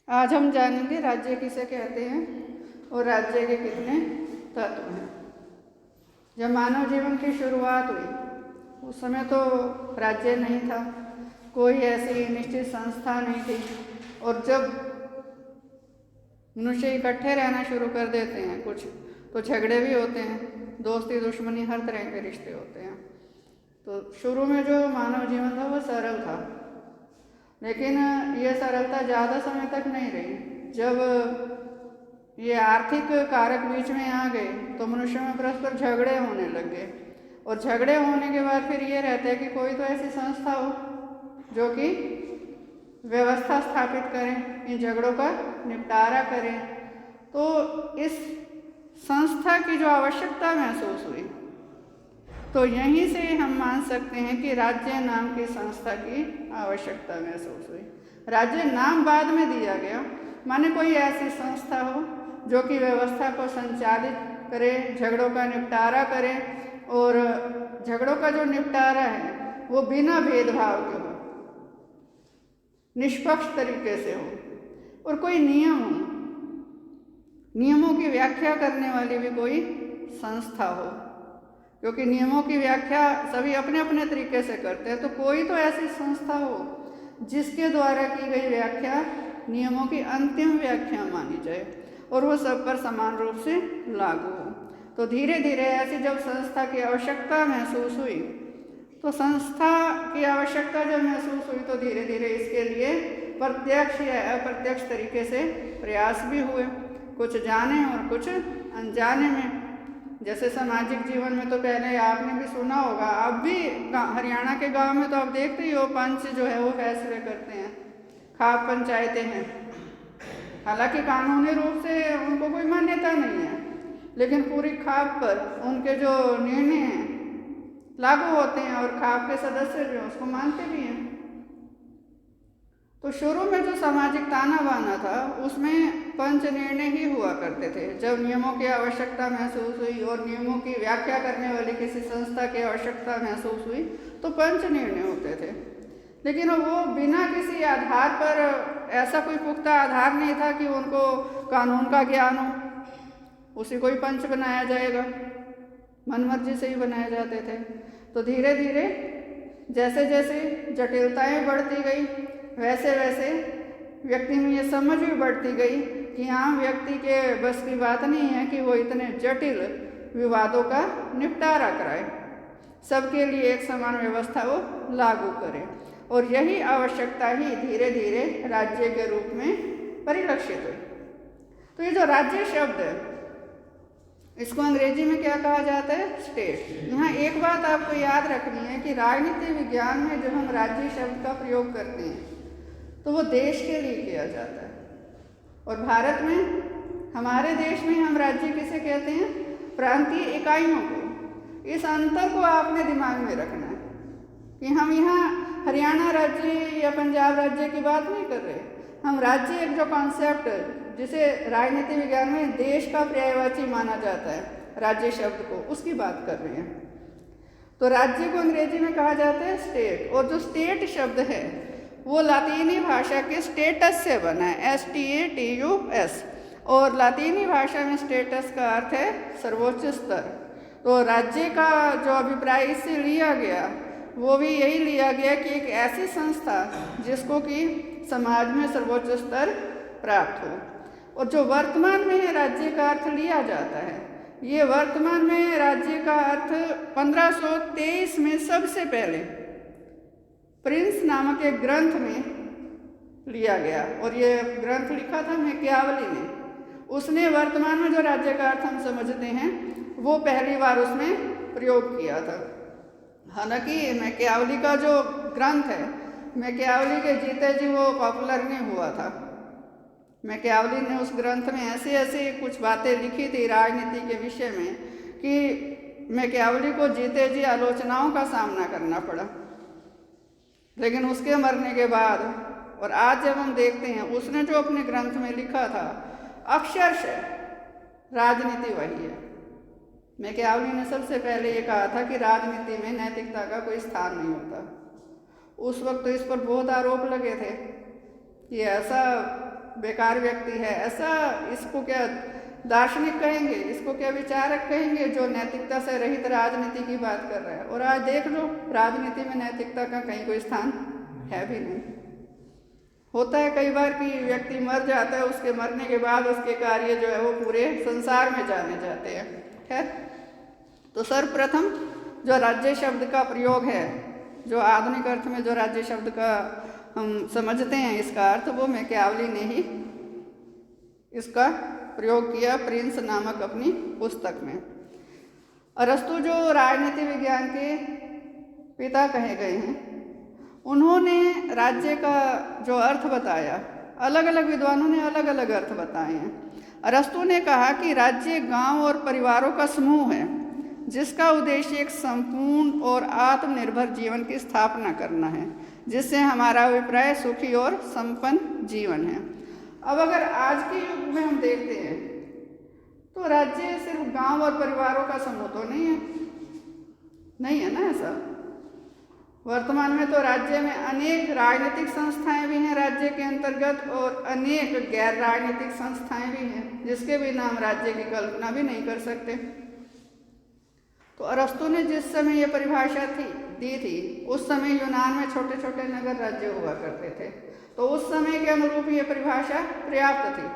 आज हम जानेंगे राज्य किसे कहते हैं और राज्य के कितने तत्व हैं। जब मानव जीवन की शुरुआत हुई उस समय तो राज्य नहीं था, कोई ऐसी निश्चित संस्था नहीं थी। और जब मनुष्य इकट्ठे रहना शुरू कर देते हैं कुछ तो झगड़े भी होते हैं, दोस्ती दुश्मनी हर तरह के रिश्ते होते हैं। तो शुरू में जो मानव जीवन था वो सरल था, लेकिन ये सरलता ज़्यादा समय तक नहीं रही। जब ये आर्थिक कारक बीच में आ गए तो मनुष्यों में परस्पर झगड़े होने लग गए, और झगड़े होने के बाद फिर ये रहता है कि कोई तो ऐसी संस्था हो जो कि व्यवस्था स्थापित करें, इन झगड़ों का निपटारा करें। तो इस संस्था की जो आवश्यकता महसूस हुई तो यहीं से हम मान सकते हैं कि राज्य नाम की संस्था की आवश्यकता महसूस हुई। राज्य नाम बाद में दिया गया, माने कोई ऐसी संस्था हो जो कि व्यवस्था को संचालित करे, झगड़ों का निपटारा करे, और झगड़ों का जो निपटारा है वो बिना भेदभाव के हो, निष्पक्ष तरीके से हो, और कोई नियम हो, नियमों की व्याख्या करने वाली भी कोई संस्था हो, क्योंकि नियमों की व्याख्या सभी अपने अपने तरीके से करते हैं। तो कोई तो ऐसी संस्था हो जिसके द्वारा की गई व्याख्या नियमों की अंतिम व्याख्या मानी जाए और वो सब पर समान रूप से लागू हो। तो धीरे धीरे ऐसी जब संस्था की आवश्यकता महसूस हुई तो संस्था की आवश्यकता जब महसूस हुई तो धीरे धीरे इसके लिए प्रत्यक्ष या अप्रत्यक्ष तरीके से प्रयास भी हुए, कुछ जाने और कुछ अनजाने में। जैसे सामाजिक जीवन में तो पहले आपने भी सुना होगा, अब भी हरियाणा के गांव में तो आप देखते ही हो, पंच जो है वो फैसले करते हैं, खाप पंचायतें हैं। हालांकि कानूनी रूप से उनको कोई मान्यता नहीं है, लेकिन पूरी खाप पर उनके जो निर्णय हैं लागू होते हैं और खाप के सदस्य जो उसको मानते भी हैं। तो शुरू में जो सामाजिक ताना बाना था उसमें पंच निर्णय ही हुआ करते थे। जब नियमों की आवश्यकता महसूस हुई और नियमों की व्याख्या करने वाली किसी संस्था की आवश्यकता महसूस हुई तो पंच निर्णय होते थे, लेकिन वो बिना किसी आधार पर, ऐसा कोई पुख्ता आधार नहीं था कि उनको कानून का ज्ञान हो, उसी को ही पंच बनाया जाएगा, मनमर्जी से ही बनाए जाते थे। तो धीरे धीरे जैसे जैसे जटिलताएं बढ़ती गई वैसे वैसे व्यक्ति में ये समझ भी बढ़ती गई कि आम व्यक्ति के बस की बात नहीं है कि वो इतने जटिल विवादों का निपटारा कराए, सबके लिए एक समान व्यवस्था वो लागू करे। और यही आवश्यकता ही धीरे धीरे राज्य के रूप में परिलक्षित हुई। तो ये जो राज्य शब्द है इसको अंग्रेजी में क्या कहा जाता है? स्टेट। यहाँ एक बात आपको याद रखनी है कि राजनीति विज्ञान में जब हम राज्य शब्द का प्रयोग करते हैं तो वो देश के लिए किया जाता है, और भारत में, हमारे देश में हम राज्य किसे कहते हैं? प्रांतीय इकाइयों को। इस अंतर को आपने दिमाग में रखना है कि हम यहाँ हरियाणा राज्य या पंजाब राज्य की बात नहीं कर रहे। हम राज्य एक जो कॉन्सेप्ट जिसे राजनीति विज्ञान में देश का पर्यायवाची माना जाता है, राज्य शब्द को, उसकी बात कर रहे हैं। तो राज्य को अंग्रेजी में कहा जाता है स्टेट, और जो स्टेट शब्द है वो लातीनी भाषा के स्टेटस से बना है, STATUS, और लातीनी भाषा में स्टेटस का अर्थ है सर्वोच्च स्तर। तो राज्य का जो अभिप्राय इससे लिया गया वो भी यही लिया गया कि एक ऐसी संस्था जिसको कि समाज में सर्वोच्च स्तर प्राप्त हो। और जो वर्तमान में राज्य का अर्थ लिया जाता है, ये वर्तमान में राज्य का अर्थ 1523 में सबसे पहले प्रिंस नामक एक ग्रंथ में लिया गया, और ये ग्रंथ लिखा था मैकियावली ने। उसने वर्तमान में जो राज्य का अर्थ हम समझते हैं वो पहली बार उसने प्रयोग किया था। हालांकि मैकियावली का जो ग्रंथ है, मैकियावली के जीते जी वो पॉपुलर नहीं हुआ था। मैकियावली ने उस ग्रंथ में ऐसी ऐसी कुछ बातें लिखी थी राजनीति के विषय में कि मैकियावली को जीते जी आलोचनाओं का सामना करना पड़ा। लेकिन उसके मरने के बाद और आज जब हम देखते हैं उसने जो अपने ग्रंथ में लिखा था अक्षरशः राजनीति वही है। मैकियावली ने सबसे पहले ये कहा था कि राजनीति में नैतिकता का कोई स्थान नहीं होता। उस वक्त तो इस पर बहुत आरोप लगे थे कि ऐसा बेकार व्यक्ति है, ऐसा इसको क्या दार्शनिक कहेंगे, इसको क्या विचारक कहेंगे जो नैतिकता से रहित राजनीति की बात कर रहा है। और आज देख लो, राजनीति में नैतिकता का कहीं कोई स्थान है भी नहीं। होता है कई बार कि व्यक्ति मर जाता है, उसके मरने के बाद उसके कार्य जो है वो पूरे संसार में जाने जाते हैं। खैर, तो सर्वप्रथम जो राज्य शब्द का प्रयोग है, जो आधुनिक अर्थ में जो राज्य शब्द का हम समझते हैं इसका अर्थ, वो मैकियावली ने ही इसका प्रयोग किया प्रिंस नामक अपनी पुस्तक में। अरस्तु जो राजनीति विज्ञान के पिता कहे गए हैं, उन्होंने राज्य का जो अर्थ बताया, अलग अलग विद्वानों ने अलग अलग अर्थ बताए हैं। अरस्तु ने कहा कि राज्य गांव और परिवारों का समूह है जिसका उद्देश्य एक संपूर्ण और आत्मनिर्भर जीवन की स्थापना करना है, जिससे हमारा अभिप्राय सुखी और संपन्न जीवन है। अब अगर आज के युग में हम देखते हैं तो राज्य सिर्फ गांव और परिवारों का समूह तो नहीं है ना ऐसा। वर्तमान में तो राज्य में अनेक राजनीतिक संस्थाएं भी हैं राज्य के अंतर्गत, और अनेक गैर राजनीतिक संस्थाएं भी हैं जिसके भी नाम राज्य की कल्पना भी नहीं कर सकते। तो अरस्तु ने जिस समय ये परिभाषा दी थी, उस समय यूनान में छोटे छोटे नगर राज्य हुआ करते थे, तो उस समय के अनुरूप ये परिभाषा पर्याप्त थी।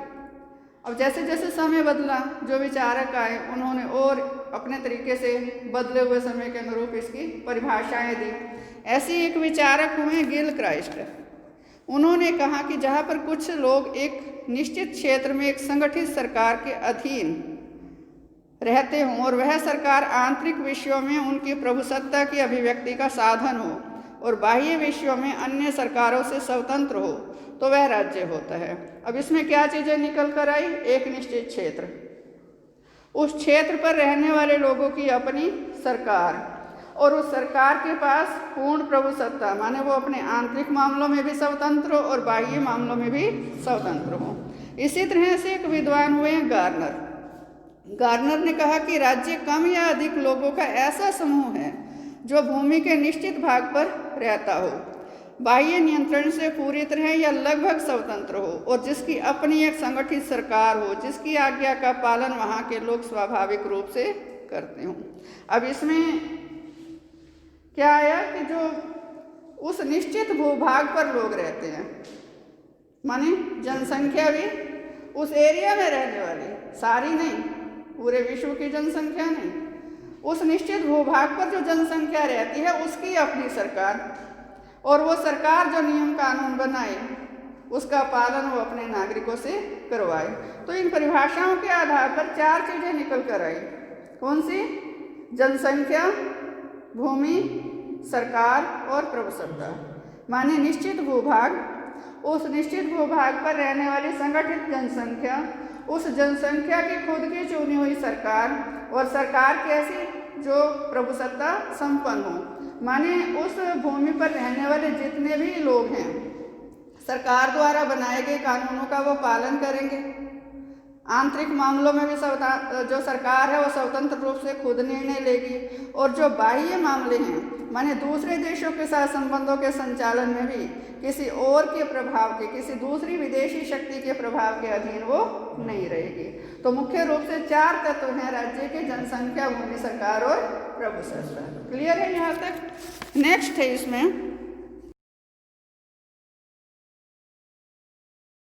अब जैसे जैसे समय बदला, जो विचारक आए उन्होंने और अपने तरीके से बदले हुए समय के अनुरूप इसकी परिभाषाएं दी। ऐसी एक विचारक हुए गिलक्राइस्ट। उन्होंने कहा कि जहाँ पर कुछ लोग एक निश्चित क्षेत्र में एक संगठित सरकार के अधीन रहते हों और वह सरकार आंतरिक विषयों में उनकी प्रभुसत्ता की अभिव्यक्ति का साधन हो और बाह्य विषयों में अन्य सरकारों से स्वतंत्र हो, तो वह राज्य होता है। अब इसमें क्या चीज़ें निकल कर आई? एक निश्चित क्षेत्र, उस क्षेत्र पर रहने वाले लोगों की अपनी सरकार, और उस सरकार के पास पूर्ण प्रभुसत्ता, माने वो अपने आंतरिक मामलों में भी स्वतंत्र हो और बाह्य मामलों में भी स्वतंत्र हो। इसी तरह से एक विद्वान हुए गार्नर। गार्नर ने कहा कि राज्य कम या अधिक लोगों का ऐसा समूह है जो भूमि के निश्चित भाग पर रहता हो, बाह्य नियंत्रण से पूरी तरह या लगभग स्वतंत्र हो, और जिसकी अपनी एक संगठित सरकार हो, जिसकी आज्ञा का पालन वहाँ के लोग स्वाभाविक रूप से करते हों। अब इसमें क्या आया कि जो उस निश्चित भूभाग पर लोग रहते हैं, माने जनसंख्या भी उस एरिया में रहने वाली, सारी नहीं, पूरे विश्व की जनसंख्या नहीं, उस निश्चित भूभाग पर जो जनसंख्या रहती है उसकी अपनी सरकार, और वो सरकार जो नियम कानून बनाए उसका पालन वो अपने नागरिकों से करवाए। तो इन परिभाषाओं के आधार पर चार चीज़ें निकल कर आई। कौन सी? जनसंख्या, भूमि, सरकार और प्रभुसत्ता। माने निश्चित भूभाग, उस निश्चित भूभाग पर रहने वाली संगठित जनसंख्या, उस जनसंख्या की खुद की चुनी हुई सरकार, और सरकार कैसी? जो प्रभुसत्ता संपन्न हो, माने उस भूमि पर रहने वाले जितने भी लोग हैं सरकार द्वारा बनाए गए कानूनों का वो पालन करेंगे। आंतरिक मामलों में भी जो सरकार है वो स्वतंत्र रूप से खुद निर्णय लेगी, और जो बाह्य मामले हैं माने दूसरे देशों के साथ संबंधों के संचालन में भी किसी और के प्रभाव के, किसी दूसरी विदेशी शक्ति के प्रभाव के अधीन वो नहीं रहेगी। तो मुख्य रूप से चार तत्व हैं राज्य के: जनसंख्या, भूमि, सरकार और प्रभुसत्ता। क्लियर है यहाँ तक? नेक्स्ट है इसमें